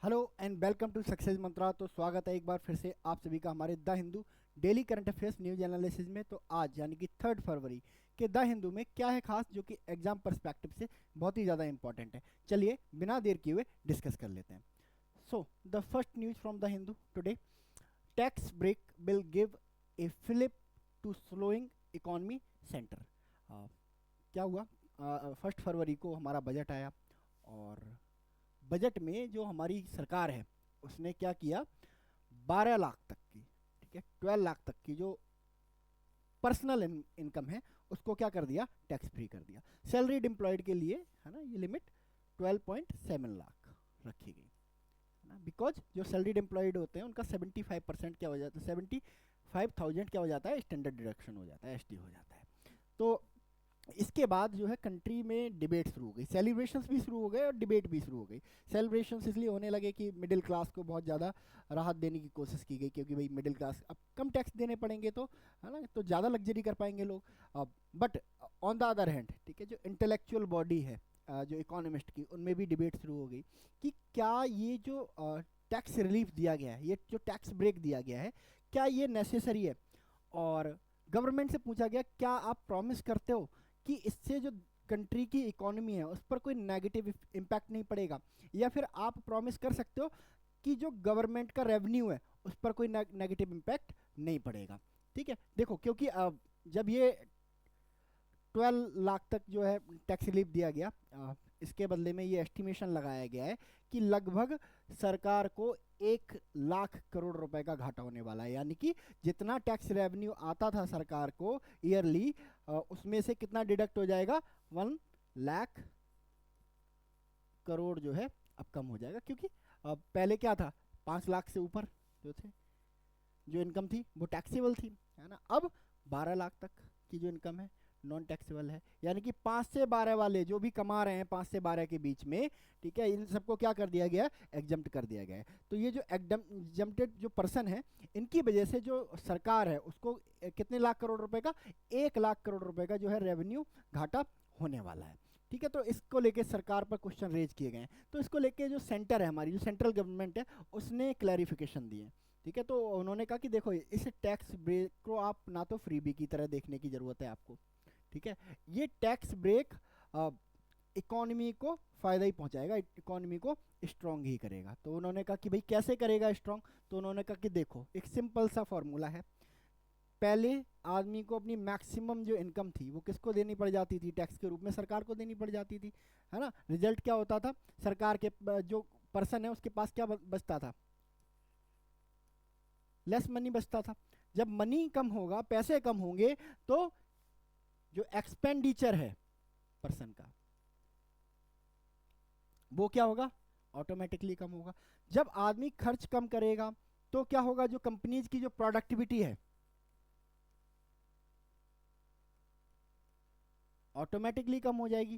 Hello and welcome to success Mantra. तो स्वागत है एक बार फिर से आप सभी का हमारे the Hindu daily current affairs news analysis में। तो आज यानी कि 3 फरवरी के द हिंदू में क्या है खास, जो कि एग्जाम पर्सपेक्टिव से बहुत ही ज़्यादा इंपॉर्टेंट है। चलिए बिना देर किए हुए डिस्कस कर लेते हैं। So the first news from the Hindu today, tax break will give a fillip to slowing economy centre. क्या हुआ, 1 फरवरी को हमारा बजट आया और बजट में जो हमारी सरकार है उसने क्या किया, 12 लाख तक की, ठीक है, 12 लाख तक की जो पर्सनल इनकम है उसको क्या कर दिया, टैक्स फ्री कर दिया। सैलरीड एम्प्लॉयड के लिए है ना ये लिमिट 12.7 लाख रखी गई है ना, बिकॉज जो सैलरीड एम्प्लॉयड होते हैं उनका 75% क्या हो जाता है, 75,000 क्या हो जाता है, स्टैंडर्ड डिडक्शन हो जाता है, एसटी हो जाता है। तो इसके बाद जो है कंट्री में डिबेट शुरू हो गई, सेलिब्रेशंस भी शुरू हो गए और डिबेट भी शुरू हो गई। सेलिब्रेशंस इसलिए होने लगे कि मिडिल क्लास को बहुत ज़्यादा राहत देने की कोशिश की गई, क्योंकि भाई मिडिल क्लास अब कम टैक्स देने पड़ेंगे तो है ना, तो ज़्यादा लग्जरी कर पाएंगे लोग। But on the other hand, ठीक है, जो इंटेलेक्चुअल बॉडी है जो इकोनॉमिस्ट की, उनमें भी डिबेट शुरू हो गई कि क्या ये जो टैक्स रिलीफ दिया गया है, ये जो टैक्स ब्रेक दिया गया है, क्या ये नेसेसरी है। और गवर्नमेंट से पूछा गया, क्या आप प्रॉमिस करते हो कि इससे जो कंट्री की इकोनॉमी है उस पर कोई नेगेटिव इम्पैक्ट नहीं पड़ेगा, या फिर आप प्रॉमिस कर सकते हो कि जो गवर्नमेंट का रेवेन्यू है उस पर कोई नेगेटिव इम्पैक्ट नहीं पड़ेगा। ठीक है, देखो क्योंकि जब ये 12 लाख तक जो है टैक्स रिलीफ दिया गया, इसके बदले में ये एस्टिमेशन लगाया गया है कि लगभग सरकार को 1 लाख करोड़ रुपए का घाटा होने वाला है। यानी कि जितना टैक्स रेवेन्यू आता था सरकार को ईयरली, उसमें से कितना डिडक्ट हो जाएगा, 1 लाख करोड़ जो है अब कम हो जाएगा। क्योंकि पहले क्या था, 5 लाख से ऊपर जो थे, जो इनकम थी वो टैक्सेबल थी, है ना। अब 12 लाख तक की जो इनकम है नॉन टैक्सेबल है। यानी कि 5 से 12 वाले जो भी कमा रहे हैं 5 से 12 के बीच में, ठीक है, इन सबको क्या कर दिया गया है, एग्जम्प्ट कर दिया गया है। तो ये जो एग्जम्प्टेड जो पर्सन है, इनकी वजह से जो सरकार है उसको कितने लाख करोड़ रुपए का, 1 लाख करोड़ रुपए का जो है रेवेन्यू घाटा होने वाला है। ठीक है, तो इसको लेके सरकार पर क्वेश्चन रेज किए गए हैं। तो इसको लेके जो सेंटर है, हमारी जो सेंट्रल गवर्नमेंट है, उसने क्लैरिफिकेशन दिए। ठीक है, तो उन्होंने कहा कि देखो इस टैक्स ब्रेक को आप ना तो फ्रीबी की तरह देखने की ज़रूरत है आपको। ठीक है, ये टैक्स ब्रेक इकोनॉमी को फ़ायदा ही पहुंचाएगा, इकोनॉमी को स्ट्रांग ही करेगा। तो उन्होंने कहा कि भाई कैसे करेगा स्ट्रांग, तो उन्होंने कहा कि देखो एक सिंपल सा फॉर्मूला है। पहले आदमी को अपनी मैक्सिमम जो इनकम थी वो किसको देनी पड़ जाती थी, टैक्स के रूप में सरकार को देनी पड़ जाती थी, है ना। रिजल्ट क्या होता था, सरकार के जो पर्सन है उसके पास क्या बचता था, लेस मनी बचता था। जब मनी कम होगा, पैसे कम होंगे, तो जो एक्सपेंडिचर है पर्सन का वो क्या होगा, ऑटोमेटिकली कम होगा। जब आदमी खर्च कम करेगा तो क्या होगा, जो कंपनीज की जो प्रोडक्टिविटी है ऑटोमेटिकली कम हो जाएगी।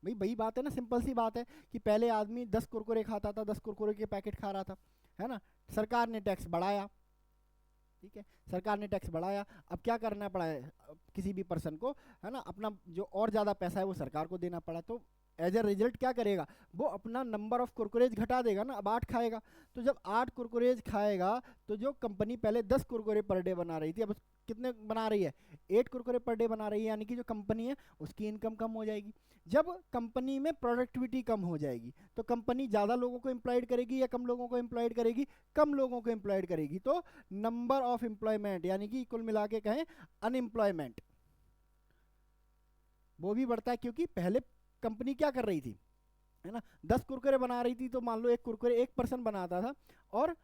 भाई वही बात है ना, सिंपल सी बात है कि पहले आदमी 10 कुरकुरे खाता था, 10 कुरकुरे के पैकेट खा रहा था, है ना। सरकार ने टैक्स बढ़ाया, ठीक है, सरकार ने टैक्स बढ़ाया। अब क्या करना पड़ा है किसी भी पर्सन को, है ना, अपना जो और ज़्यादा पैसा है वो सरकार को देना पड़ा। तो एज ए रिजल्ट क्या करेगा, वो अपना नंबर ऑफ कुरकुरेज घटा देगा ना, अब 8 खाएगा। तो जब 8 कुरकुरेज खाएगा तो जो कंपनी पहले 10 कुरकुरे पर डे बना रही थी, अब कितने बना रही है, 8 कुरकुरे पर डे बना रही है। यानी कि जो कंपनी है उसकी इनकम कम हो जाएगी। जब कंपनी में प्रोडक्टिविटी कम हो जाएगी तो कंपनी ज़्यादा लोगों को एम्प्लॉयड करेगी या कम लोगों को एम्प्लॉयड करेगी, कम लोगों को एम्प्लॉयड करेगी। तो नंबर ऑफ एम्प्लॉयमेंट यानी कि कुल मिला के कहें अनएम्प्लॉयमेंट, वो भी बढ़ता है। क्योंकि पहले कंपनी क्या कर रही थी, है ना, 10 कुरकुरे बना रही थी, तो मान लो एक कुरकुरे एक पर्सन बनाता था, और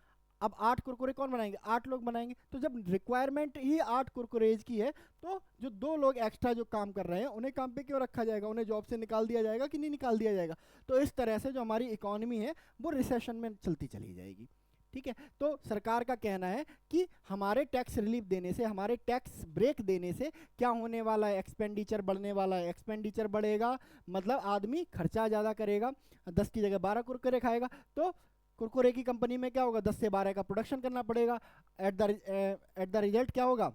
अब 8 कुरकुरे कौन बनाएंगे, 8 लोग बनाएंगे। तो जब रिक्वायरमेंट ही 8 कुरकुरेज की है, तो जो 2 लोग एक्स्ट्रा जो काम कर रहे हैं उन्हें काम पे क्यों रखा जाएगा, उन्हें जॉब से निकाल दिया जाएगा कि नहीं निकाल दिया जाएगा। तो इस तरह से जो हमारी इकोनॉमी है वो रिसेशन में चलती चली जाएगी। ठीक है, तो सरकार का कहना है कि हमारे टैक्स रिलीफ देने से, हमारे टैक्स ब्रेक देने से क्या होने वाला है, एक्सपेंडिचर बढ़ने वाला है। एक्सपेंडिचर बढ़ेगा मतलब आदमी खर्चा ज़्यादा करेगा, 10 की जगह 12 कुरकुरे खाएगा, तो कुरकुरे की कंपनी में क्या होगा, 10 से 12 का प्रोडक्शन करना पड़ेगा। एट द रिजल्ट क्या होगा,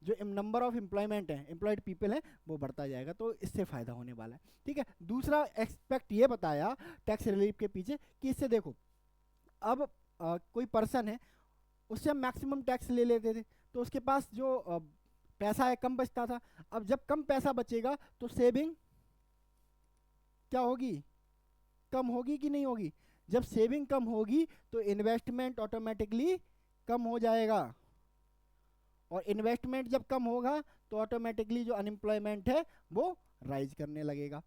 जो नंबर ऑफ एम्प्लॉयमेंट है, एम्प्लॉयड पीपल है, वो बढ़ता जाएगा। तो इससे फायदा होने वाला है। ठीक है, दूसरा एक्सपेक्ट ये बताया टैक्स रिलीफ के पीछे कि इससे देखो अब कोई पर्सन है, उससे हम मैक्सिमम टैक्स ले लेते थे, तो उसके पास जो पैसा है कम बचता था। अब जब कम पैसा बचेगा तो सेविंग क्या होगी, कम होगी कि नहीं होगी? जब सेविंग कम होगी तो इन्वेस्टमेंट ऑटोमेटिकली कम हो जाएगा, और इन्वेस्टमेंट जब कम होगा तो ऑटोमेटिकली जो अनएम्प्लॉयमेंट है वो राइज करने लगेगा।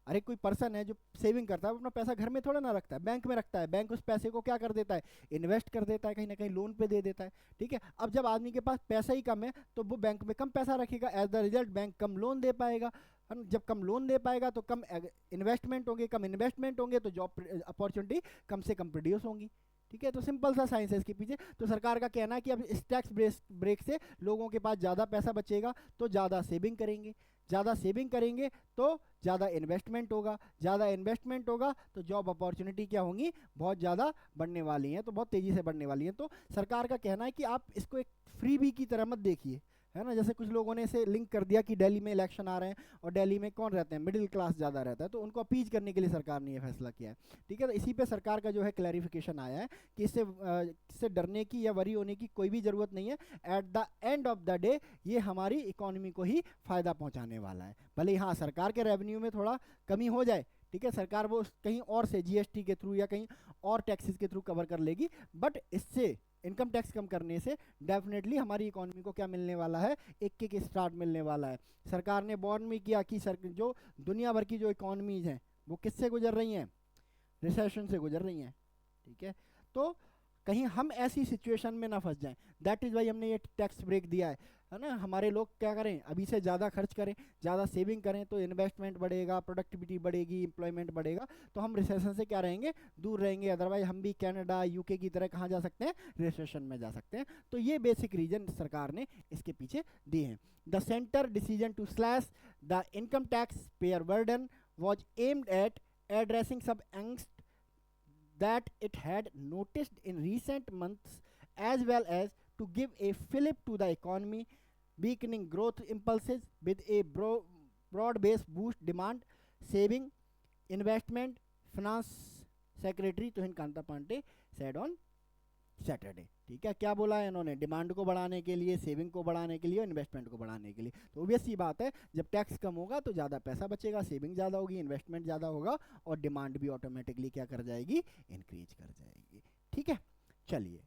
अरे कोई पर्सन है जो सेविंग करता है, वो अपना पैसा घर में थोड़ा ना रखता है, बैंक में रखता है। बैंक उस पैसे को क्या कर देता है, इन्वेस्ट कर देता है, कहीं ना कहीं लोन पे दे देता है। ठीक है, अब जब आदमी के पास पैसा ही कम है तो वो बैंक में कम पैसा रखेगा, एज द रिजल्ट बैंक कम लोन दे पाएगा। जब कम लोन दे पाएगा तो कम इन्वेस्टमेंट होंगे, कम इन्वेस्टमेंट होंगे तो जॉब अपॉर्चुनिटी कम से कम प्रोड्यूस होंगी। ठीक है, तो सिंपल सा साइंस है इसके पीछे। तो सरकार का कहना है कि अब इस टैक्स ब्रेक से लोगों के पास ज़्यादा पैसा बचेगा तो ज़्यादा सेविंग करेंगे, ज़्यादा सेविंग करेंगे तो ज़्यादा इन्वेस्टमेंट होगा, ज़्यादा इन्वेस्टमेंट होगा तो जॉब अपॉर्चुनिटी क्या होंगी, बहुत ज़्यादा बढ़ने वाली हैं, तो बहुत तेज़ी से बढ़ने वाली हैं। तो सरकार का कहना है कि आप इसको एक फ्री बी की तरह मत देखिए, है ना। जैसे कुछ लोगों ने इसे लिंक कर दिया कि दिल्ली में इलेक्शन आ रहे हैं और दिल्ली में कौन रहते हैं, मिडिल क्लास ज़्यादा रहता है, तो उनको अपीज करने के लिए सरकार ने यह फैसला किया है। ठीक है, तो इसी पे सरकार का जो है क्लैरिफिकेशन आया है कि इससे डरने की या वरी होने की कोई भी ज़रूरत नहीं है। At the end of the day ये हमारी इकोनॉमी को ही फ़ायदा पहुँचाने वाला है। भले ही हाँ सरकार के रेवेन्यू में थोड़ा कमी हो जाए, ठीक है, सरकार वो कहीं और से जीएसटी के थ्रू या कहीं और टैक्सेस के थ्रू कवर कर लेगी, बट इससे इनकम टैक्स कम करने से डेफिनेटली हमारी इकोनॉमी को क्या मिलने वाला है, एक स्टार्ट मिलने वाला है। सरकार ने वार्न भी किया कि जो दुनिया भर की जो इकोनॉमीज हैं वो किससे गुजर रही हैं, रिसेशन से गुजर रही हैं। ठीक है, तो कहीं हम ऐसी सिचुएशन में ना फंस जाएं, दैट इज़ वाई हमने ये टैक्स ब्रेक दिया है ना। हमारे लोग क्या करें, अभी से ज़्यादा खर्च करें, ज़्यादा सेविंग करें तो इन्वेस्टमेंट बढ़ेगा, प्रोडक्टिविटी बढ़ेगी, एम्प्लॉयमेंट बढ़ेगा, तो हम रिसेशन से क्या रहेंगे, दूर रहेंगे। अदरवाइज हम भी कनाडा यूके की तरह कहाँ जा सकते हैं, रिसेशन में जा सकते हैं। तो ये बेसिक रीजन सरकार ने इसके पीछे दिए हैं। The centre decision to slash the income tax payer burden was aimed at addressing some angst that it had noticed in recent months, as well as to give a fillip to the economy, weakening growth impulses with a broad-based boost demand, saving, investment, finance secretary Tuhin Kanta Pandey said on Saturday. ठीक है, क्या बोला है इन्होंने, demand को बढ़ाने के लिए, सेविंग को बढ़ाने के लिए, इन्वेस्टमेंट को बढ़ाने के लिए। तो ऑब्वियस सी बात है, जब टैक्स कम होगा तो ज़्यादा पैसा बचेगा, सेविंग ज़्यादा होगी, इन्वेस्टमेंट ज़्यादा होगा और डिमांड भी ऑटोमेटिकली क्या कर जाएगी, इंक्रीज कर जाएगी। ठीक है, चलिए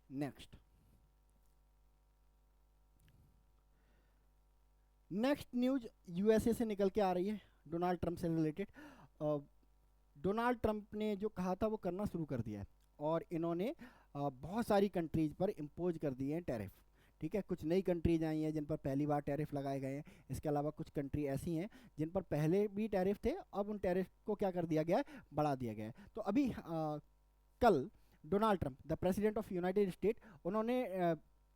नेक्स्ट न्यूज यूएसए से निकल के आ रही है, डोनाल्ड ट्रंप से रिलेटेड। डोनाल्ड ट्रंप ने जो कहा था वो करना शुरू कर दिया है, और इन्होंने बहुत सारी कंट्रीज पर इम्पोज कर दिए हैं टैरिफ। ठीक है, कुछ नई कंट्रीज आई हैं जिन पर पहली बार टैरिफ लगाए गए हैं, इसके अलावा कुछ कंट्री ऐसी हैं जिन पर पहले भी टैरिफ थे, अब उन टैरिफ को क्या कर दिया गया है, बढ़ा दिया गया है। तो अभी कल Donald Trump, the president of United state, उन्होंने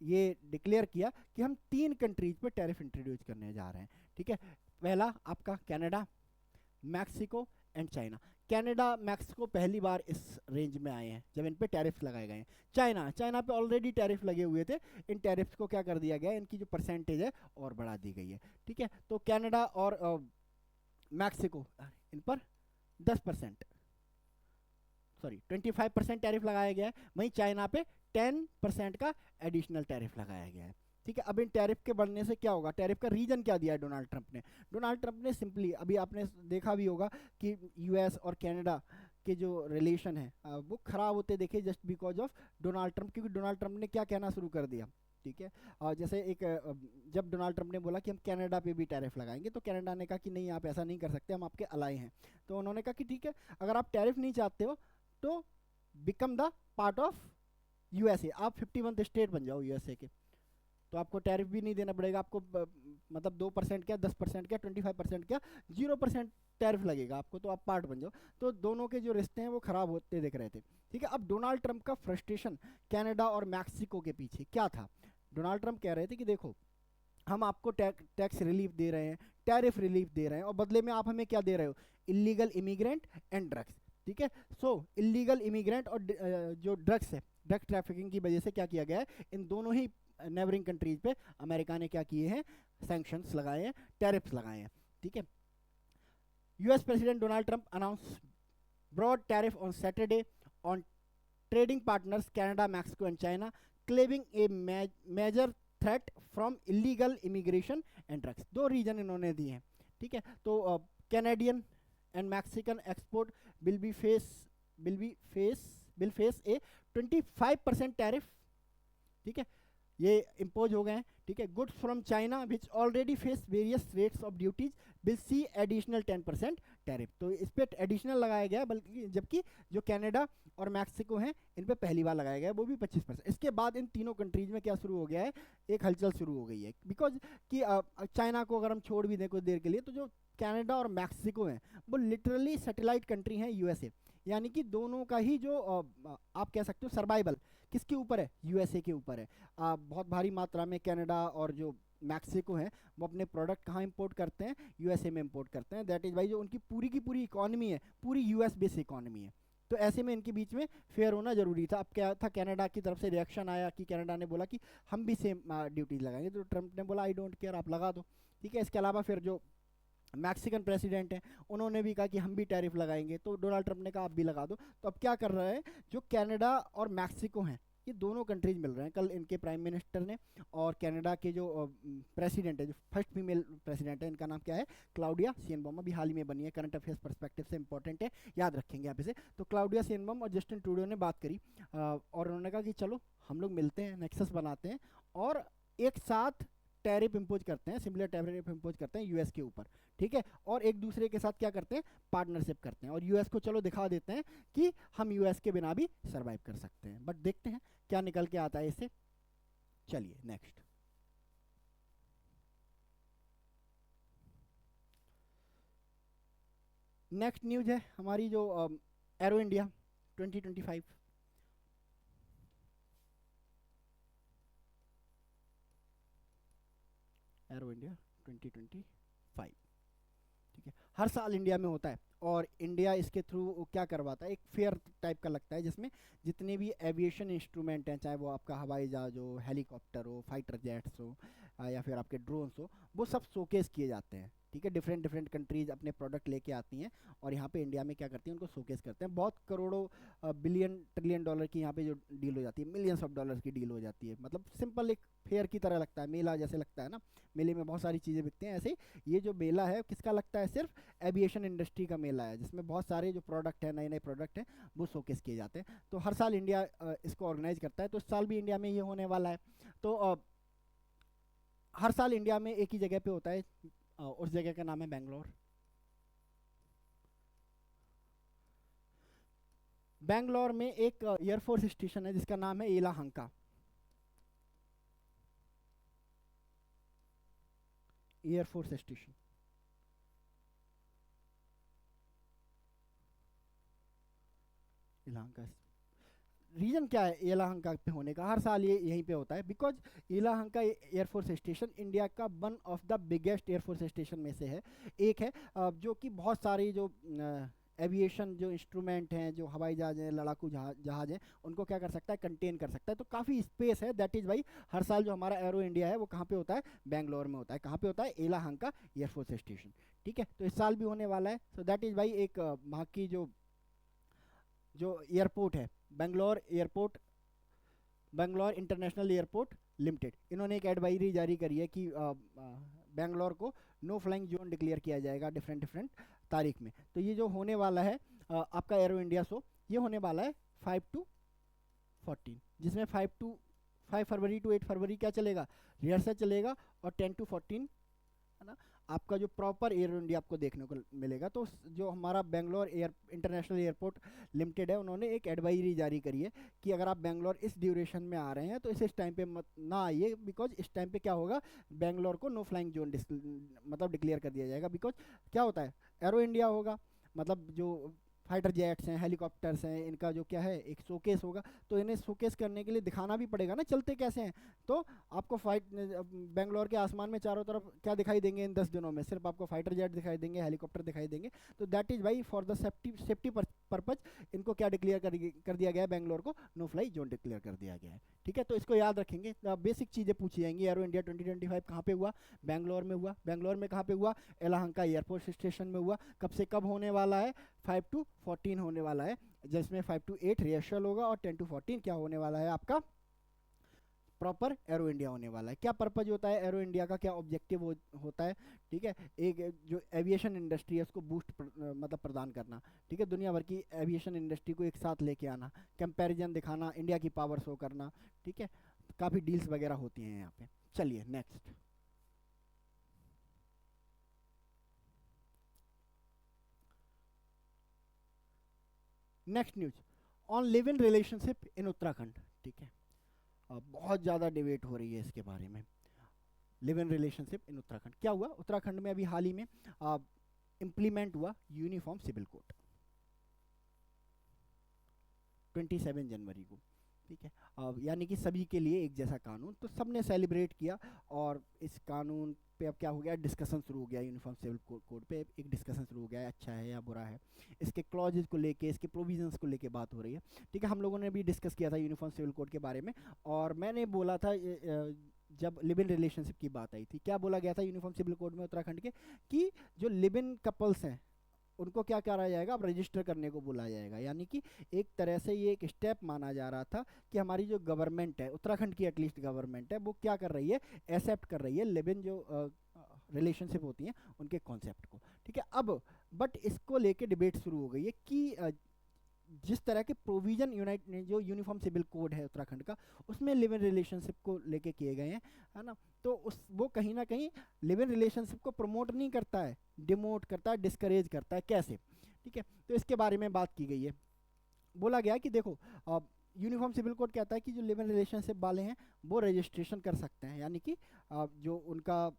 ये डिक्लेयर किया कि हम 3 कंट्रीज पर टैरिफ इंट्रोड्यूस करने जा रहे हैं। ठीक है, पहला आपका Canada, Mexico and China. Canada, Mexico पहली बार इस रेंज में आए हैं जब इन पे टैरिफ लगाए गए हैं। चाइना पे ऑलरेडी टैरिफ लगे हुए थे, इन टैरिफ्स को क्या कर दिया गया है, इनकी जो परसेंटेज है और बढ़ा दी गई है। ठीक है, तो कनाडा और मैक्सिको इन पर 10% 25% टैरिफ लगाया गया है, वहीं चाइना पे 10% का एडिशनल टैरिफ लगाया गया है। ठीक है, अब इन टैरिफ के बढ़ने से क्या होगा, टैरिफ का रीजन क्या दिया है डोनाल्ड ट्रंप ने। डोनाल्ड ट्रंप ने सिंपली, अभी आपने देखा भी होगा कि यूएस और कनाडा के जो रिलेशन है वो खराब होते देखे just because of Donald Trump, क्योंकि डोनाल्ड ट्रंप ने क्या कहना शुरू कर दिया। ठीक है, जैसे जब डोनाल्ड ट्रंप ने बोला कि हम कनाडा पे भी टैरिफ लगाएंगे, तो कनाडा ने कहा कि नहीं आप ऐसा नहीं कर सकते, हम आपके अलाई हैं। तो उन्होंने कहा कि ठीक है, अगर आप टैरिफ नहीं चाहते हो तो become the part of USA, आप 51th स्टेट बन जाओ यूएसए के, तो आपको टैरिफ भी नहीं देना पड़ेगा। आपको मतलब 2% क्या, 10% क्या, 25% क्या, 0% टैरिफ लगेगा आपको, तो आप पार्ट बन जाओ। तो दोनों के जो रिश्ते हैं वो खराब होते दिख रहे थे। ठीक है, अब डोनाल्ड ट्रंप का फ्रस्ट्रेशन कनाडा और मैक्सिको के पीछे क्या था। डोनाल्ड ट्रंप कह रहे थे कि देखो हम आपको टैक्स रिलीफ दे रहे हैं, टैरिफ रिलीफ दे रहे हैं, और बदले में आप हमें क्या दे रहे हो, इलीगल इमिग्रेंट एंड ड्रग्स। ठीक है, सो इलीगल इमिग्रेंट और जो ड्रग्स है, ड्रग ट्रैफिकिंग की वजह से क्या किया गया है, इन दोनों ही नेबरिंग कंट्रीज पे अमेरिका ने क्या किए हैं, सैंक्शंस लगाए हैं, टैरिफ्स लगाए हैं। ठीक है, US president Donald Trump announce broad tariff on Saturday on trading partners Canada, Mexico and China claiming a major threat from illegal immigration and drugs. दो रीजन इन्होंने दिए हैं, ठीक है। तो Canadian and Mexican export will be face a 25% tariff, ठीक है, ये इम्पोज हो गए हैं, ठीक है। Goods from China which already face various rates of duties will see additional 10% tariff. तो इस पर एडिशनल लगाया गया, बल्कि जबकि जो कनाडा और मैक्सिको हैं इन पे पहली बार लगाया गया वो भी 25%। इसके बाद इन तीनों कंट्रीज में क्या शुरू हो गया है, एक हलचल शुरू हो गई है, बिकॉज कि चाइना को अगर हम छोड़ भी दें कुछ देर के लिए, तो जो कनाडा और मैक्सिको हैं वो लिटरली सैटेलाइट कंट्री हैं यूएसए, यानी कि दोनों का ही जो आप कह सकते हो सर्वाइवल किसके ऊपर है, यूएसए के ऊपर है। बहुत भारी मात्रा में कनाडा और जो मैक्सिको हैं वो अपने प्रोडक्ट कहाँ इंपोर्ट करते हैं, यूएसए में इंपोर्ट करते हैं। दैट इज वाई जो उनकी पूरी की पूरी इकोनॉमी है, पूरी यूएस बेस्ड इकोनॉमी है। तो ऐसे में इनके बीच में फेयर होना जरूरी था। अब क्या था, कनाडा की तरफ से रिएक्शन आया कि कनाडा ने बोला कि हम भी सेम ड्यूटीज लगाएंगे, तो ट्रंप ने बोला आई डोंट केयर, आप लगा दो, ठीक है। इसके अलावा फिर जो मैक्सिकन प्रेसिडेंट हैं उन्होंने भी कहा कि हम भी टैरिफ लगाएंगे, तो डोनाल्ड ट्रंप ने कहा आप भी लगा दो। तो अब क्या कर रहे हैं, जो कनाडा और मैक्सिको हैं ये दोनों कंट्रीज मिल रहे हैं। कल इनके प्राइम मिनिस्टर ने और कनाडा के जो प्रेसिडेंट है, जो फर्स्ट फीमेल प्रेसिडेंट है, इनका नाम क्या है, क्लाउडिया शेनबॉम, अभी हाल ही में बनी है, करंट अफेयर्स पर्सपेक्टिव से इंपॉर्टेंट है, याद रखेंगे आप इसे। तो क्लाउडिया शेनबॉम और जस्टिन ट्रूडो ने बात करी और उन्होंने कहा कि चलो हम लोग मिलते हैं, नेक्सस बनाते हैं और एक साथ टैरिफ इंपोज करते हैं, सिमिलर टैरिफ इंपोज करते हैं यूएस के ऊपर, ठीक है। और एक दूसरे के साथ क्या करते हैं, पार्टनरशिप करते हैं और यूएस को चलो दिखा देते हैं कि हम यूएस के बिना भी सरवाइव कर सकते हैं। बट देखते हैं क्या निकल के आता है इससे। चलिए नेक्स्ट, नेक्स्ट न्यूज है हमारी जो एरो इंडिया 2025। एरो इंडिया 2025, ठीक है, हर साल इंडिया में होता है और इंडिया इसके थ्रू क्या करवाता है, एक फेयर टाइप का लगता है जिसमें जितने भी एविएशन इंस्ट्रूमेंट हैं, चाहे वो आपका हवाई जहाज हो, हेलीकॉप्टर हो, फाइटर जेट्स हो या फिर आपके ड्रोन्स हो, वो सब शोकेस किए जाते हैं, ठीक है। डिफरेंट डिफरेंट कंट्रीज अपने प्रोडक्ट लेके आती हैं और यहाँ पे इंडिया में क्या करती हैं, उनको शोकेस करते हैं। बहुत करोड़ों बिलियन ट्रिलियन डॉलर की यहाँ पे जो डील हो जाती है, मिलियंस ऑफ डॉलर्स की डील हो जाती है। मतलब सिंपल एक फेयर की तरह लगता है, मेला जैसे लगता है ना, मेले में बहुत सारी चीज़ें बिकती हैं, ऐसे ही ये जो मेला है किसका लगता है, सिर्फ एविएशन इंडस्ट्री का मेला है, जिसमें बहुत सारे जो प्रोडक्ट हैं, नए नए प्रोडक्ट हैं, वो शोकेस किए जाते हैं। तो हर साल इंडिया इसको ऑर्गेनाइज करता है, तो इस साल भी इंडिया में ये होने वाला है। तो हर साल इंडिया में एक ही जगह पे होता है, उस जगह का नाम है बेंगलोर। बेंगलोर में एक एयरफोर्स स्टेशन है जिसका नाम है Yelahanka, air force station. Yelahanka, region क्या है येलाहंका पे होने का, हर साल ये यहीं पे होता है because Yelahanka air force station India का one of the biggest air force station में से है, एक है, जो कि बहुत सारी जो एविएशन जो इंस्ट्रूमेंट हैं, जो हवाई जहाज हैं, लड़ाकू जहाज हैं, उनको क्या कर सकता है, कंटेन कर सकता है। तो काफ़ी स्पेस है, दैट इज़ वाई हर साल जो हमारा एरो इंडिया है वो कहाँ पे होता है, बेंगलोर में होता है। कहाँ पे होता है, येलाहंका एयरफोर्स स्टेशन, ठीक है। तो इस साल भी होने वाला है। सो दैट इज़ वाई एक वहाँ की जो एयरपोर्ट है, Bangalore airport, Bangalore international airport limited, इन्होंने एक एडवाइजरी जारी करी है कि बेंगलोर को नो फ्लाइंग जोन डिक्लेयर किया जाएगा डिफरेंट डिफरेंट तारीख में। तो ये जो होने वाला है आपका एरो इंडिया शो, ये होने वाला है 5 to 14, जिसमें 5 फरवरी टू 8 फरवरी क्या चलेगा, रिहर्सल चलेगा, और 10 to 14 है ना, आपका जो प्रॉपर एयर इंडिया आपको देखने को मिलेगा। तो जो हमारा बेंगलोर इंटरनेशनल एयरपोर्ट लिमिटेड है, उन्होंने एक एडवाइजरी जारी करी है कि अगर आप बेंगलोर इस ड्यूरेशन में आ रहे हैं तो इस टाइम पे मत ना आइए, बिकॉज इस टाइम पे क्या होगा, बेंगलोर को नो फ्लाइंग जोन मतलब डिक्लेयर कर दिया जाएगा। बिकॉज क्या होता है, एरो इंडिया होगा, मतलब जो फाइटर जेट्स हैं, हेलीकॉप्टर्स हैं, इनका जो क्या है एक शोकेस होगा, तो इन्हें शोकेस करने के लिए दिखाना भी पड़ेगा ना चलते कैसे हैं। तो आपको बेंगलोर के आसमान में चारों तरफ क्या दिखाई देंगे इन 10 दिनों में, सिर्फ आपको फाइटर जेट दिखाई देंगे, हेलीकॉप्टर दिखाई देंगे। तो that is why for the safety purpose इनको क्या डिक्लेयर कर दिया गया है, बेंगलोर को नो फ्लाई जोन डिक्लेयर कर दिया गया है, ठीक है। तो इसको याद रखेंगे, बेसिक चीज़ें पूछी जाएंगी। एरो इंडिया 2025 कहाँ पे हुआ, बेंगलोर में हुआ। बेंगलोर में कहाँ पे हुआ, येलाहंका एयरपोर्ट स्टेशन में हुआ। कब से कब होने वाला है, 5-14 होने वाला है, जिसमें 5-8 रेशियल होगा और 10-14 क्या होने वाला है आपका प्रॉपर एरो इंडिया होने वाला है। क्या पर्पज होता है एरो इंडिया का, क्या ऑब्जेक्टिव होता है, ठीक है, एक जो एविएशन इंडस्ट्री है उसको बूस्ट मतलब प्रदान करना, ठीक है, दुनिया भर की एविएशन इंडस्ट्री को एक साथ लेके आना, कंपैरिजन दिखाना, इंडिया की पावर शो करना, ठीक है, काफ़ी डील्स वगैरह होती हैं यहाँ पे। चलिए next, next news on live in relationship in Uttarakhand, ठीक है, बहुत ज़्यादा डिबेट हो रही है इसके बारे में। Live in relationship in Uttarakhand, क्या हुआ उत्तराखंड में अभी हाल ही में इम्प्लीमेंट हुआ यूनिफॉर्म सिविल कोड 27 जनवरी को, ठीक है, यानी कि सभी के लिए एक जैसा कानून, तो सबने सेलिब्रेट किया और इस कानून पे अब क्या हो गया, डिस्कशन शुरू हो गया, यूनिफॉर्म सिविल कोड पे एक डिस्कशन शुरू हो गया है, अच्छा है या बुरा है, इसके क्लॉजेज को लेके, इसके प्रोविजंस को लेके बात हो रही है, ठीक है। हम लोगों ने भी डिस्कस किया था यूनिफॉर्म सिविल कोड के बारे में, और मैंने बोला था जब लिव इन रिलेशनशिप की बात आई थी, क्या बोला गया था यूनिफॉर्म सिविल कोड में उत्तराखंड के, कि जो लिव इन कपल्स हैं उनको क्या करा जाएगा, अब रजिस्टर करने को बोला जाएगा, यानी कि एक तरह से ये एक स्टेप माना जा रहा था कि हमारी जो गवर्नमेंट है, उत्तराखंड की एटलीस्ट गवर्नमेंट है, वो क्या कर रही है, एक्सेप्ट कर रही है लिव इन जो रिलेशनशिप होती हैं उनके कॉन्सेप्ट को, ठीक है। अब बट इसको लेके डिबेट शुरू हो गई है कि जिस तरह के प्रोविजन जो यूनिफॉर्म सिविल कोड है उत्तराखंड का, उसमें लिव इन रिलेशनशिप को लेके किए गए हैं, है ना, तो वो कहीं ना कहीं लिव इन रिलेशनशिप को प्रमोट नहीं करता है, डिमोट करता है, डिस्करेज करता है, कैसे, ठीक है, तो इसके बारे में बात की गई है। बोला गया कि देखो यूनिफॉर्म सिविल कोड कहता है कि जो लिव इन रिलेशनशिप वाले हैं वो रजिस्ट्रेशन कर सकते हैं, यानी कि जो उनका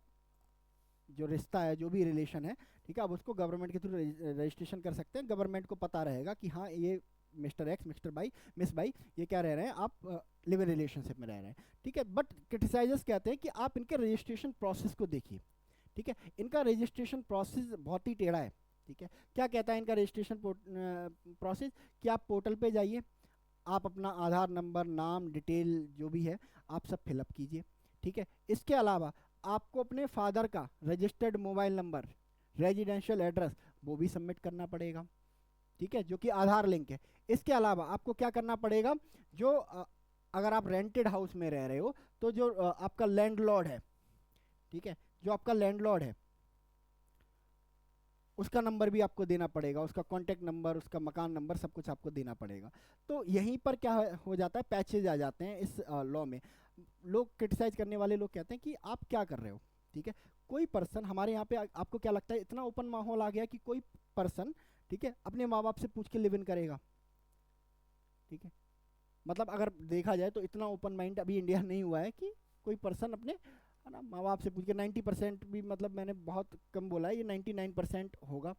जो रिश्ता है, जो भी रिलेशन है, ठीक है, अब उसको गवर्नमेंट के थ्रू रजिस्ट्रेशन कर सकते हैं, गवर्नमेंट को पता रहेगा कि हाँ ये mister x, mister by, miss by, ये क्या रह रहे हैं, आप लिव इन रिलेशनशिप में रह रहे हैं, ठीक है। बट क्रिटिसाइजर्स कहते हैं कि आप इनके रजिस्ट्रेशन प्रोसेस को देखिए, ठीक है, इनका रजिस्ट्रेशन प्रोसेस बहुत ही टेढ़ा है, ठीक है। क्या कहता है इनका रजिस्ट्रेशन प्रोसेस, कि आप पोर्टल पे जाइए, आप अपना आधार नंबर, नाम, डिटेल जो भी है आप सब फिलअप कीजिए, ठीक है। इसके अलावा आपको अपने फादर का registered mobile number, residential address वो भी सबमिट करना पड़ेगा, ठीक है, जो कि आधार लिंक है। इसके अलावा आपको क्या करना पड़ेगा, जो अगर आप रेंटेड हाउस में रह रहे हो तो जो आपका लैंडलॉर्ड है, ठीक है, जो आपका लैंडलॉर्ड है उसका नंबर भी आपको देना पड़ेगा, उसका कॉन्टैक्ट नंबर, उसका मकान नंबर, सब कुछ आपको देना पड़ेगा। तो यहीं पर क्या हो जाता है, पैचेज आ जाते हैं इस लॉ में। लोग क्रिटिसाइज करने वाले लोग कहते हैं कि आप क्या कर रहे हो, ठीक है, कोई पर्सन हमारे यहाँ पे, आपको क्या लगता है इतना ओपन माहौल आ गया कि कोई पर्सन, ठीक है, अपने माँ बाप से पूछ के लिव इन करेगा, ठीक है, मतलब अगर देखा जाए तो इतना ओपन माइंड अभी इंडिया नहीं हुआ है कि कोई पर्सन अपने, है ना, माँ बाप से पूछ के, 90% भी, मतलब मैंने बहुत कम बोला है, ये 99% होगा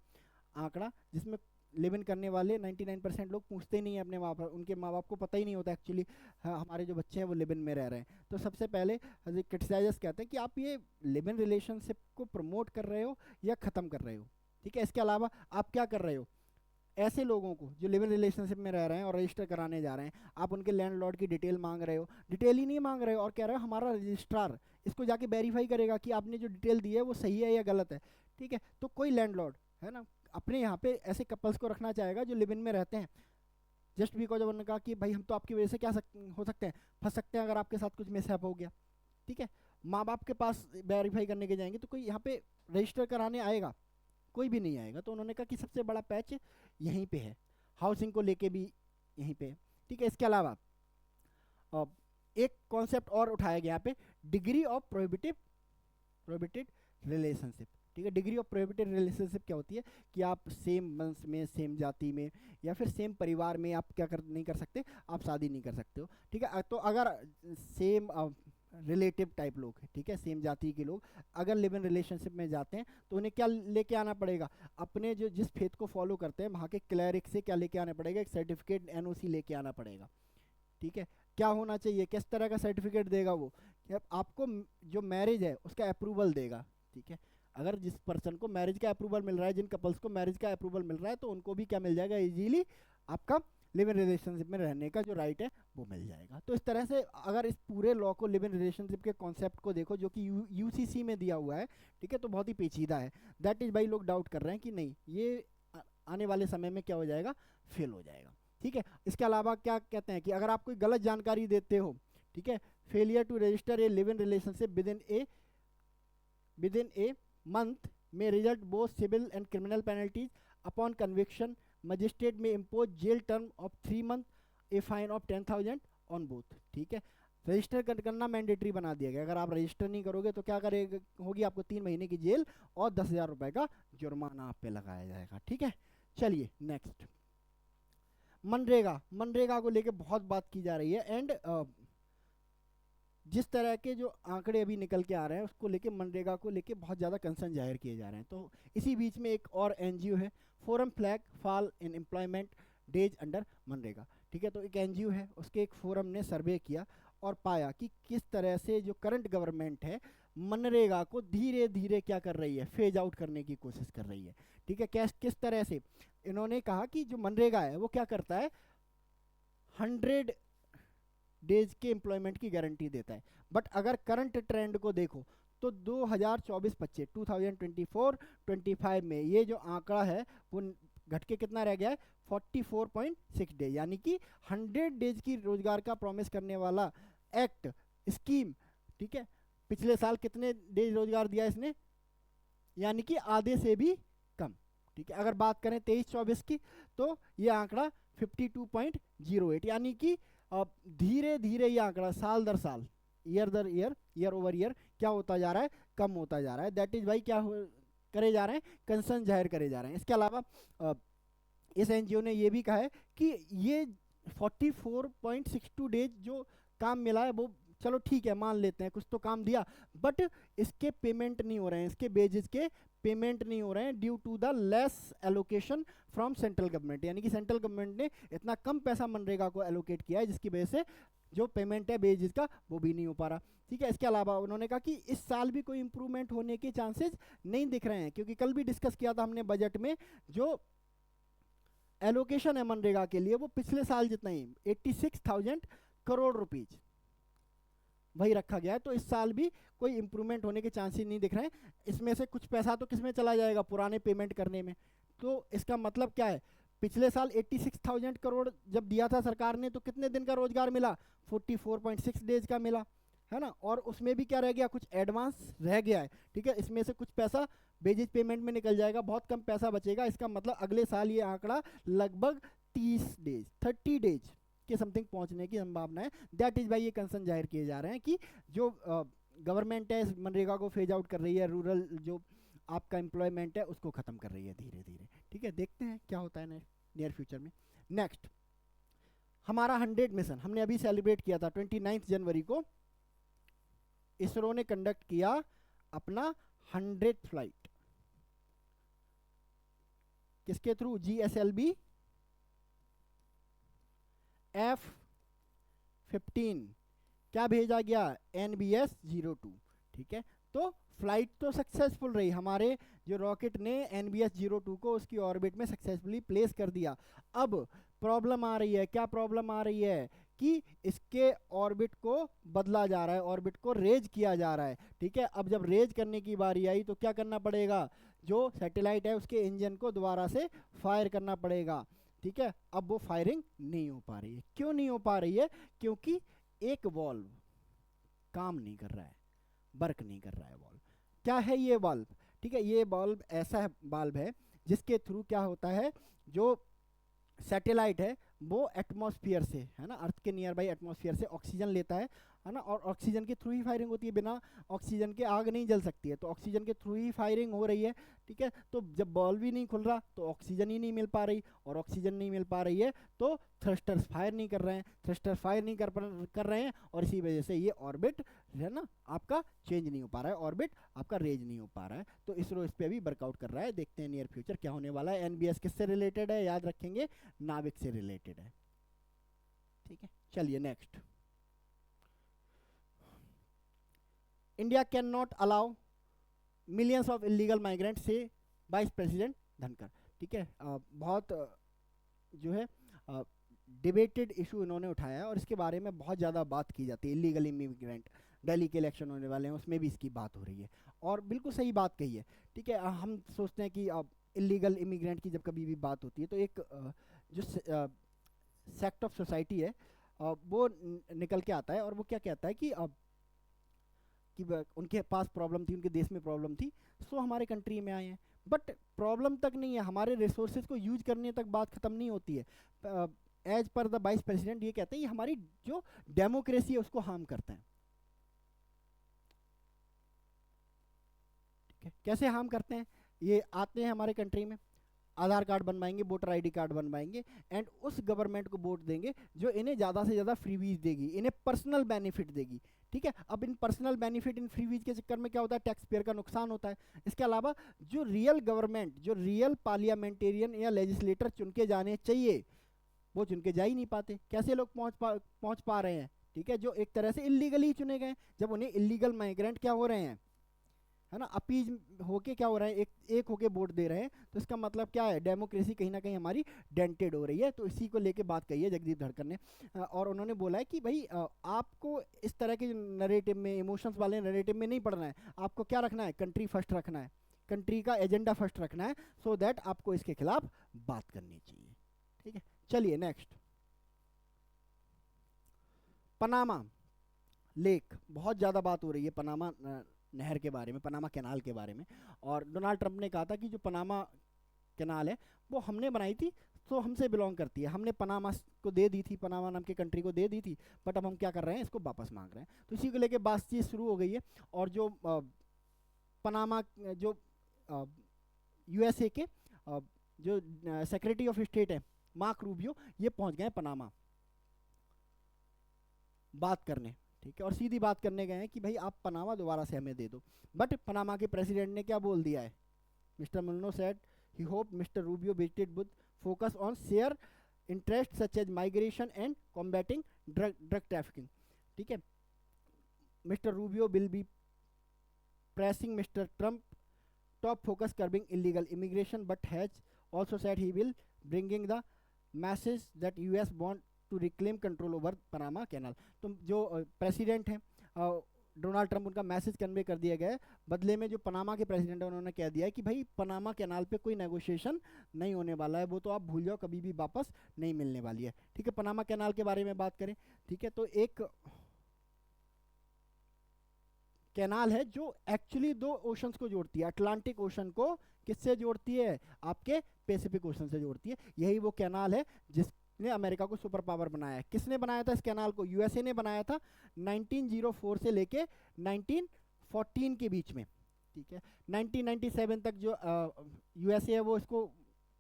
आंकड़ा, जिसमें लिव इन करने वाले 99% लोग पूछते ही नहीं है अपने माँ बाप, उनके माँ बाप को पता ही नहीं होता एक्चुअली हमारे जो बच्चे हैं वो लिव इन में रह रहे हैं। तो सबसे पहले क्रिटिसाइजर्स कहते हैं कि आप ये लिव इन रिलेशनशिप को प्रमोट कर रहे हो या ख़त्म कर रहे हो, ठीक है। इसके अलावा आप क्या कर रहे हो, ऐसे लोगों को जो लिव इन रिलेशनशिप में रह रहे हैं और रजिस्टर कराने जा रहे हैं, आप उनके लैंडलॉर्ड की डिटेल मांग रहे हो, डिटेल ही नहीं मांग रहे हो और कह रहे हो हमारा रजिस्ट्रार इसको जाके वेरीफाई करेगा कि आपने जो डिटेल दी है वो सही है या गलत है, ठीक है। तो कोई लैंडलॉर्ड, है ना, अपने यहाँ पे ऐसे कपल्स को रखना चाहेगा जो लिव इन में रहते हैं, जस्ट बिकॉज उन्होंने कहा कि भाई हम तो आपकी वजह से क्या हो सकते हैं, फंस सकते हैं अगर आपके साथ कुछ मिसहैप हो गया, ठीक है। माँ बाप के पास वेरीफाई करने के जाएंगे तो कोई यहाँ पे रजिस्टर कराने आएगा, कोई भी नहीं आएगा। तो उन्होंने कहा कि सबसे बड़ा पैच यहीं पे है, हाउसिंग को लेके भी यहीं पे, ठीक है। इसके अलावा एक कॉन्सेप्ट और उठाया गया यहाँ पे, डिग्री ऑफ प्रोहिबिटेड रिलेशनशिप, ठीक है। डिग्री ऑफ प्रोहिबिटेड रिलेशनशिप क्या होती है कि आप सेम वंश में, सेम जाति में या फिर सेम परिवार में आप क्या नहीं कर सकते, आप शादी नहीं कर सकते हो, ठीक है। तो अगर सेम रिलेटिव टाइप लोग हैं, ठीक है, सेम जाति के लोग अगर लिव इन रिलेशनशिप में जाते हैं तो उन्हें क्या लेके आना पड़ेगा, अपने जो जिस फेथ को फॉलो करते हैं वहाँ के क्लैरिक से क्या लेके आना पड़ेगा, एक सर्टिफिकेट, एनओसी लेके आना पड़ेगा, ठीक है। क्या होना चाहिए, किस तरह का सर्टिफिकेट देगा वो, आपको जो मैरिज है उसका अप्रूवल देगा, ठीक है। अगर जिस पर्सन को मैरिज का अप्रूवल मिल रहा है, जिन कपल्स को मैरिज का अप्रूवल मिल रहा है, तो उनको भी क्या मिल जाएगा, इजीली आपका लिव इन रिलेशनशिप में रहने का जो राइट है वो मिल जाएगा। तो इस तरह से अगर इस पूरे लॉ को, लिव इन रिलेशनशिप के कॉन्सेप्ट को देखो जो कि यूसीसी में दिया हुआ है, ठीक है, तो बहुत ही पेचीदा है। दैट इज भाई लोग डाउट कर रहे हैं कि नहीं ये आने वाले समय में क्या हो जाएगा, फेल हो जाएगा। ठीक है, इसके अलावा क्या कहते हैं कि अगर आप कोई गलत जानकारी देते हो, ठीक है, failure to register a live in relationship within a month में result both civil and criminal penalties upon conviction, magistrate may impose jail term of 3 month, a fine of 10,000 on both. ठीक है, register करना mandatory बना दिया गया। अगर आप register नहीं करोगे तो क्या करेगा, होगी आपको 3 महीने की जेल और 10,000 रुपए का जुर्माना आप पे लगाया जाएगा। ठीक है, चलिए नेक्स्ट, मनरेगा को लेके बहुत बात की जा रही है एंड जिस तरह के जो आंकड़े अभी निकल के आ रहे हैं उसको लेके मनरेगा को लेके बहुत ज़्यादा कंसर्न जाहिर किए जा रहे हैं। तो इसी बीच में एक और एनजीओ है, forum flag fall in employment days under MNREGA. ठीक है, तो एक एनजीओ है, उसके एक फोरम ने सर्वे किया और पाया कि किस तरह से जो करंट गवर्नमेंट है मनरेगा को धीरे धीरे क्या कर रही है, फेज आउट करने की कोशिश कर रही है। ठीक है, किस तरह से, इन्होंने कहा कि जो मनरेगा है वो क्या करता है, 100 डेज के एम्प्लॉयमेंट की गारंटी देता है। बट अगर करंट ट्रेंड को देखो तो 2024-25 2024-25 में ये जो आंकड़ा है वो घट के कितना रह गया है, 44.6 डेज, यानी कि 100 डेज की रोजगार का प्रॉमिस करने वाला एक्ट स्कीम, ठीक है, पिछले साल कितने डेज रोजगार दिया इसने, यानी कि आधे से भी कम। ठीक है, अगर बात करें 23-24 की तो ये आंकड़ा 52.08, यानी कि धीरे धीरे ये आंकड़ा साल दर साल, ईयर ओवर ईयर क्या होता जा रहा है, कम होता जा रहा है। दैट इज वाई क्या करे जा रहे हैं, कंसर्न जाहिर करे जा रहे हैं। इसके अलावा इस एनजीओ ने ये भी कहा है कि ये 44.62 डेज जो काम मिला है वो चलो ठीक है, मान लेते हैं कुछ तो काम दिया, बट इसके पेमेंट नहीं हो रहे हैं, इसके बेसिस के पेमेंट नहीं हो रहे हैं due to the less allocation from central government, यानी कि सेंट्रल गवर्नमेंट ने इतना कम पैसा मनरेगा को एलोकेट किया है जिसकी वजह से जो पेमेंट है बेसिस का वो भी नहीं हो पा रहा। ठीक है, इसके अलावा उन्होंने कहा कि इस साल भी कोई इंप्रूवमेंट होने के चांसेस नहीं दिख रहे हैं, क्योंकि कल भी डिस्कस किया था हमने बजट में, जो एलोकेशन है मनरेगा के लिए वो पिछले साल जितना ही 86,000 करोड़ रुपीज वही रखा गया है। तो इस साल भी कोई इंप्रूवमेंट होने के चांसेस नहीं दिख रहे हैं। इसमें से कुछ पैसा तो किसमें चला जाएगा, पुराने पेमेंट करने में। तो इसका मतलब क्या है, पिछले साल 86,000 करोड़ जब दिया था सरकार ने तो कितने दिन का रोजगार मिला, 44.6 डेज का मिला, है ना, और उसमें भी क्या रह गया, कुछ एडवांस रह गया है। ठीक है, इसमें से कुछ पैसा बेसिस पेमेंट में निकल जाएगा, बहुत कम पैसा बचेगा। इसका मतलब अगले साल ये आंकड़ा लगभग 30 डेज के समथिंग पहुंचने की संभावना है। दैट इज वाई ये कंसर्न जाहिर किए जा रहे हैं कि जो गवर्नमेंट है मनरेगा को फेज आउट कर रही है, रूरल जो आपका एम्प्लॉयमेंट है उसको खत्म कर रही है धीरे धीरे। ठीक है, देखते हैं क्या होता है नियर फ्यूचर में। नेक्स्ट, हमारा 100 मिशन हमने अभी सेलिब्रेट किया था 29 जनवरी को, इसरो ने कंडक्ट किया अपना 100 फ्लाइट, किसके थ्रू, GSLV F-15 क्या भेजा गया, NBS-02। ठीक है, तो फ्लाइट तो सक्सेसफुल रही, हमारे जो रॉकेट ने NBS-02 को उसकी ऑर्बिट में सक्सेसफुली प्लेस कर दिया। अब प्रॉब्लम आ रही है, क्या प्रॉब्लम आ रही है कि इसके ऑर्बिट को बदला जा रहा है, ऑर्बिट को रेज किया जा रहा है। ठीक है, अब जब रेज करने की बारी आई तो क्या करना पड़ेगा, जो सैटेलाइट है उसके इंजन को दोबारा से फायर करना पड़ेगा। ठीक है, अब वो फायरिंग नहीं हो पा रही है। क्यों नहीं हो पा रही है, क्योंकि एक वॉल्व काम नहीं कर रहा है, वर्क नहीं कर रहा है वॉल्व। क्या है ये वाल्व, ठीक है, ये वाल्व ऐसा वाल्व है जिसके थ्रू क्या होता है, जो सैटेलाइट है वो एटमॉस्फेयर से, है ना, अर्थ के नियर बाई एटमॉस्फेयर से ऑक्सीजन लेता है ना, और ऑक्सीजन के थ्रू ही फायरिंग होती है, बिना ऑक्सीजन के आग नहीं जल सकती है, तो ऑक्सीजन के थ्रू ही फायरिंग हो रही है। ठीक है, तो जब बॉल भी नहीं खुल रहा तो ऑक्सीजन ही नहीं मिल पा रही, और ऑक्सीजन नहीं मिल पा रही है तो थ्रस्टर्स फायर नहीं कर रहे हैं, थ्रस्टर फायर नहीं कर रहे हैं, और इसी वजह से ये ऑर्बिट है ना आपका चेंज नहीं हो पा रहा है, ऑर्बिट आपका रेज नहीं हो पा रहा है। तो इसरो इस पर भी वर्कआउट कर रहा है, देखते हैं नियर फ्यूचर क्या होने वाला है। NBS किससे रिलेटेड है, याद रखेंगे, नाविक से रिलेटेड है। ठीक है, चलिए next, India can not allow millions of illegal migrant से वाइस प्रेसिडेंट धनखड़। ठीक है, बहुत जो है डिबेटेड इशू इन्होंने उठाया है और इसके बारे में बहुत ज़्यादा बात की जाती है। इलीगल इमिग्रेंट, दिल्ली के इलेक्शन होने वाले हैं उसमें भी इसकी बात हो रही है और बिल्कुल सही बात कही है। ठीक है, हम सोचते हैं कि इलीगल इमिग्रेंट की जब कभी भी बात होती है तो एक जो सेक्ट ऑफ सोसाइटी है वो निकल के आता है और वो क्या कहता है कि उनके पास प्रॉब्लम थी, उनके देश में प्रॉब्लम थी, सो हमारे कंट्री में आए हैं। बट प्रॉब्लम तक नहीं है, हमारे रिसोर्सेज को यूज करने तक बात खत्म नहीं होती है। As per the vice president ये कहते हैं ये हमारी जो डेमोक्रेसी है उसको हार्म करते हैं। ठीक है, कैसे हार्म करते हैं? ये आते हैं हमारे कंट्री में, आधार कार्ड बनवाएंगे, वोटर आईडी कार्ड बनवाएंगे एंड उस गवर्नमेंट को वोट देंगे जो इन्हें ज़्यादा से ज़्यादा फ्रीवीज देगी, इन्हें पर्सनल बेनिफिट देगी। ठीक है, अब इन पर्सनल बेनिफिट, इन फ्रीवीज के चक्कर में क्या होता है? टैक्स पेयर का नुकसान होता है। इसके अलावा जो रियल गवर्नमेंट, जो रियल पार्लियामेंटेरियन या लेजिस्लेटर चुन के जाने चाहिए वो चुन के जा ही नहीं पाते। कैसे लोग पहुंच पा रहे हैं? ठीक है, जो एक तरह से इलीगली चुने गए, जब उन्हें इलीगल माइग्रेंट क्या हो रहे हैं, है ना, अपीज होके क्या हो रहा है, एक होके वोट दे रहे हैं, तो इसका मतलब क्या है? डेमोक्रेसी कहीं ना कहीं हमारी डेंटेड हो रही है। तो इसी को लेके बात कही है जगदीप धनखड़ ने। और उन्होंने बोला है कि भाई आपको इस तरह के नरेटिव में, इमोशंस वाले नरेटिव में नहीं पढ़ना है, आपको क्या रखना है? कंट्री फर्स्ट रखना है, कंट्री का एजेंडा फर्स्ट रखना है, सो दैट आपको इसके खिलाफ बात करनी चाहिए। ठीक है, चलिए नेक्स्ट, पनामा लेक, बहुत ज़्यादा बात हो रही है पनामा नहर के बारे में, पनामा कैनाल के बारे में। और डोनाल्ड ट्रंप ने कहा था कि जो पनामा कैनाल है वो हमने बनाई थी, तो हमसे बिलोंग करती है, हमने पनामा को दे दी थी, पनामा नाम के कंट्री को दे दी थी, बट अब हम क्या कर रहे हैं? इसको वापस मांग रहे हैं। तो इसी को लेके बातचीत शुरू हो गई है। और जो पनामा, जो यूएसए के जो सेक्रेटरी ऑफ स्टेट है मार्क रूबियो, ये पहुंच गए पनामा बात करने। ठीक है, और सीधी बात करने गए हैं कि भाई आप पनामा दोबारा से हमें दे दो। बट पनामा के प्रेसिडेंट ने क्या बोल दिया है? Mister Mulino said he hope Mister Rubio visited would focus on share interest such as migration and combating drug trafficking. ठीक है, Mister Rubio will be pressing Mr. Trump top focus curbing illegal immigration, but has also said he will bringing the message that US want to reclaim control over Panama Canal। तो जो president हैं Donald Trump, उनका message convey कर दिया गया है। बदले में जो पनामा के प्रेसिडेंट है उन्होंने कह दिया है कि भाई पनामा कैनाल पे कोई नेगोशिएशन नहीं होने वाला है, वो तो आप भूल जाओ, कभी भी वापस नहीं मिलने वाली है। ठीक है, पनामा कैनाल के बारे में बात करें, ठीक है, तो एक कैनाल है जो एक्चुअली दो ओशंस को जोड़ती है। अटलांटिक ओशन को किससे जोड़ती है? आपके पैसिफिक ओशन से जोड़ती है। यही वो कैनाल है जिसने अमेरिका को सुपर पावर बनाया है। किसने बनाया था इस कैनाल को? यूएसए ने बनाया था 1904 से लेके 1914 के बीच में। ठीक है, 1997 तक जो यूएसए है वो इसको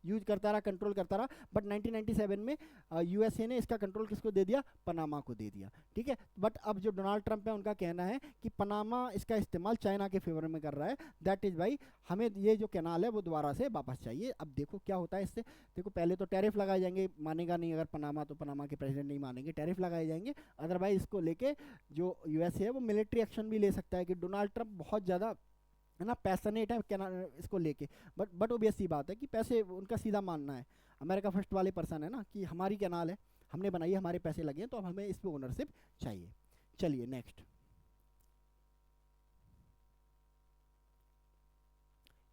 यूज करता रहा, कंट्रोल करता रहा, बट 1997 में यूएसए ने इसका कंट्रोल किसको दे दिया? पनामा को दे दिया। ठीक है, बट अब जो डोनाल्ड ट्रंप है उनका कहना है कि पनामा इसका इस्तेमाल चाइना के फेवर में कर रहा है, दैट इज भाई हमें ये जो कैनाल है वो दोबारा से वापस चाहिए। अब देखो क्या होता है इससे। देखो पहले तो टैरिफ लगाए जाएंगे, मानेगा नहीं अगर पनामा, तो पनामा के प्रेसिडेंट नहीं मानेंगे, टैरिफ लगाए जाएंगे। अदरवाइज इसको लेके जो यूएसए है वो मिलिट्री एक्शन भी ले सकता है, कि डोनाल्ड ट्रंप बहुत ज़्यादा है ना पैशनेट है इसको लेके। बट ओबियस सी बात है कि पैसे उनका सीधा मानना है, अमेरिका फर्स्ट वाले पर्सन है ना, कि हमारी कैनाल है, हमने बनाई है, हमारे पैसे लगे हैं, तो अब हमें इस पे ओनरशिप चाहिए। चलिए नेक्स्ट,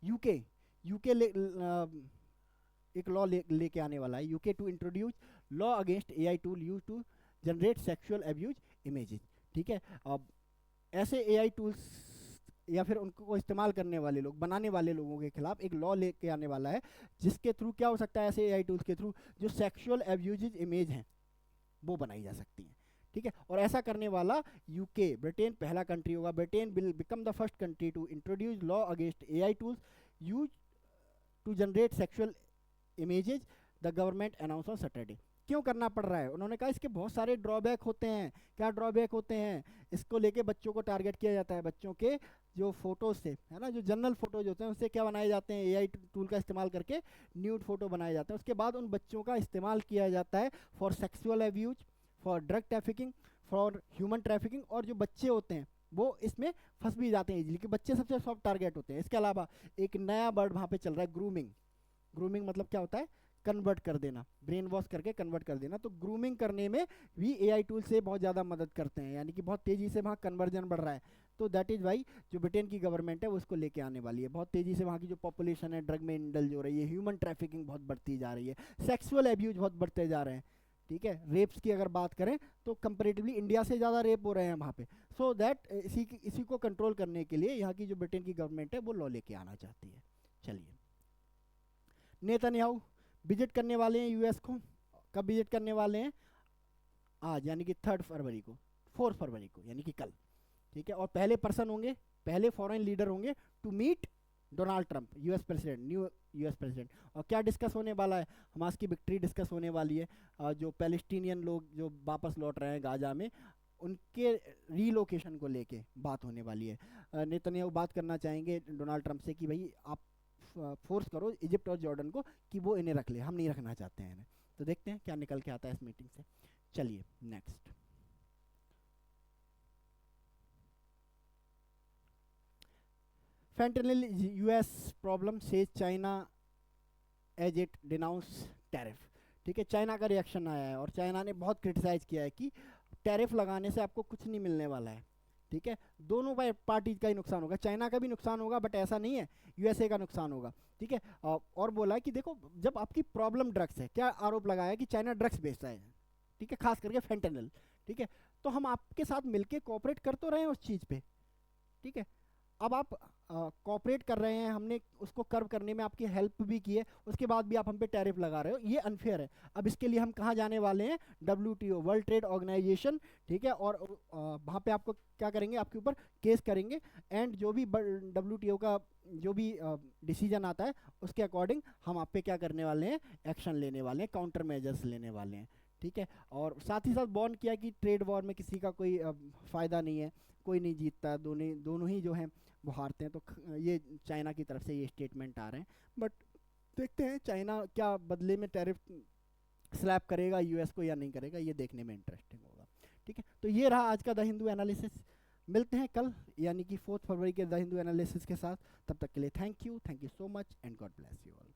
यूके एक लॉ लेके आने वाला है, UK to introduce law against AI tool use to generate sexual abuse images. ठीक है, अब ऐसे एआई टूल्स या फिर उनको इस्तेमाल करने वाले लोग, बनाने वाले लोगों के खिलाफ एक लॉ लेके आने वाला है, जिसके थ्रू क्या हो सकता है? ऐसे एआई टूल्स के थ्रू जो सेक्सुअल एब्यूजेज इमेज हैं वो बनाई जा सकती हैं। ठीक है, और ऐसा करने वाला यूके, ब्रिटेन पहला कंट्री होगा। Britain will become the first country to introduce law against AI tools use to generate sexual images, the government announce on Saturday. क्यों करना पड़ रहा है? उन्होंने कहा इसके बहुत सारे ड्रॉबैक होते हैं। क्या ड्रॉबैक होते हैं? इसको लेके बच्चों को टारगेट किया जाता है, बच्चों के जो फोटोज से, है ना, जो जनरल फोटोज होते हैं उससे क्या बनाए जाते हैं? एआई टूल का इस्तेमाल करके न्यूड फोटो बनाए जाते हैं। उसके बाद उन बच्चों का इस्तेमाल किया जाता है for sexual abuse, for drug trafficking, for human trafficking. और जो बच्चे होते हैं वो इसमें फंस भी जाते हैं इजीली, कि बच्चे सबसे सॉफ्ट टारगेट होते हैं। इसके अलावा एक नया वर्ड वहाँ पे चल रहा है, ग्रूमिंग। ग्रूमिंग मतलब क्या होता है? कन्वर्ट कर देना, ब्रेन वॉश करके कन्वर्ट कर देना। तो ग्रूमिंग करने में भी एआई टूल से बहुत ज़्यादा मदद करते हैं, यानी कि बहुत तेज़ी से वहाँ कन्वर्जन बढ़ रहा है। तो दैट इज़ वाई जो ब्रिटेन की गवर्नमेंट है वो इसको लेके आने वाली है। बहुत तेज़ी से वहाँ की जो पॉपुलेशन है ड्रग में इंडल्ज हो रही है, ह्यूमन ट्रैफिकिंग बहुत बढ़ती जा रही है, सेक्सुअल एब्यूज बहुत बढ़ते जा रहे हैं, ठीक है। रेप्स की अगर बात करें तो कंपेरेटिवली इंडिया से ज़्यादा रेप हो रहे हैं वहाँ पे। सो दैट इसी को कंट्रोल करने के लिए यहाँ की जो ब्रिटेन की गवर्नमेंट है वो लॉ लेके आना चाहती है। चलिए, नेतन्याहू विजिट करने वाले हैं यूएस को। कब विजिट करने वाले हैं? आज, यानी कि 3 फरवरी को, 4 फरवरी को, यानी कि कल, ठीक है। और पहले पर्सन होंगे, पहले फॉरेन लीडर होंगे to meet Donald Trump, US president, new US president. और क्या डिस्कस होने वाला है? हमास की विक्ट्री डिस्कस होने वाली है। जो पैलेस्टीनियन लोग जो वापस लौट रहे हैं गाजा में, उनके रीलोकेशन को लेके बात होने वाली है। नेतन्याहू बात करना चाहेंगे डोनाल्ड ट्रंप से कि भाई आप फोर्स करो इजिप्ट और जॉर्डन को कि वो इन्हें रख ले, हम नहीं रखना चाहते हैं इन्हें। तो देखते हैं क्या निकल के आता है इस मीटिंग से। चलिए नेक्स्ट, फैंटेनिल यूएस प्रॉब्लम से China as it denounce tariff, ठीक है। चाइना का रिएक्शन आया है और चाइना ने बहुत क्रिटिसाइज किया है कि टैरिफ लगाने से आपको कुछ नहीं मिलने वाला है, ठीक है। दोनों पार्टी का ही नुकसान होगा, चाइना का भी नुकसान होगा बट ऐसा नहीं है, यूएसए का नुकसान होगा, ठीक है। और बोला है कि देखो जब आपकी प्रॉब्लम ड्रग्स है, क्या आरोप लगाया कि चाइना ड्रग्स बेचता है, ठीक है, खास करके फेंटेनिल, ठीक है। तो हम आपके साथ मिलके कोऑपरेट कर तो रहे हैं उस चीज़ पे, ठीक है। अब आप कोऑपरेट कर रहे हैं, हमने उसको कर्व करने में आपकी हेल्प भी की है, उसके बाद भी आप हम पे टैरिफ लगा रहे हो, ये अनफेयर है। अब इसके लिए हम कहाँ जाने वाले हैं? WTO, वर्ल्ड ट्रेड ऑर्गेनाइजेशन, ठीक है। और वहाँ पे आपको क्या करेंगे? आपके ऊपर केस करेंगे एंड जो भी WTO का जो भी डिसीजन आता है उसके अकॉर्डिंग हम आप पे क्या करने वाले हैं? एक्शन लेने वाले हैं, काउंटर मेजर्स लेने वाले हैं, ठीक है। और साथ ही साथ बॉन्ड किया कि ट्रेड वॉर में किसी का कोई फ़ायदा नहीं है, कोई नहीं जीतता, दोनों ही जो हैं वो हारते हैं। तो ये चाइना की तरफ से ये स्टेटमेंट आ रहे हैं, बट देखते हैं चाइना क्या बदले में टैरिफ स्लैब करेगा यूएस को या नहीं करेगा, ये देखने में इंटरेस्टिंग होगा, ठीक है। तो ये रहा आज का द हिंदू एनालिसिस। मिलते हैं कल यानी कि 4 फरवरी के द हिंदू एनालिसिस के साथ। तब तक के लिए thank you so much and God bless you all.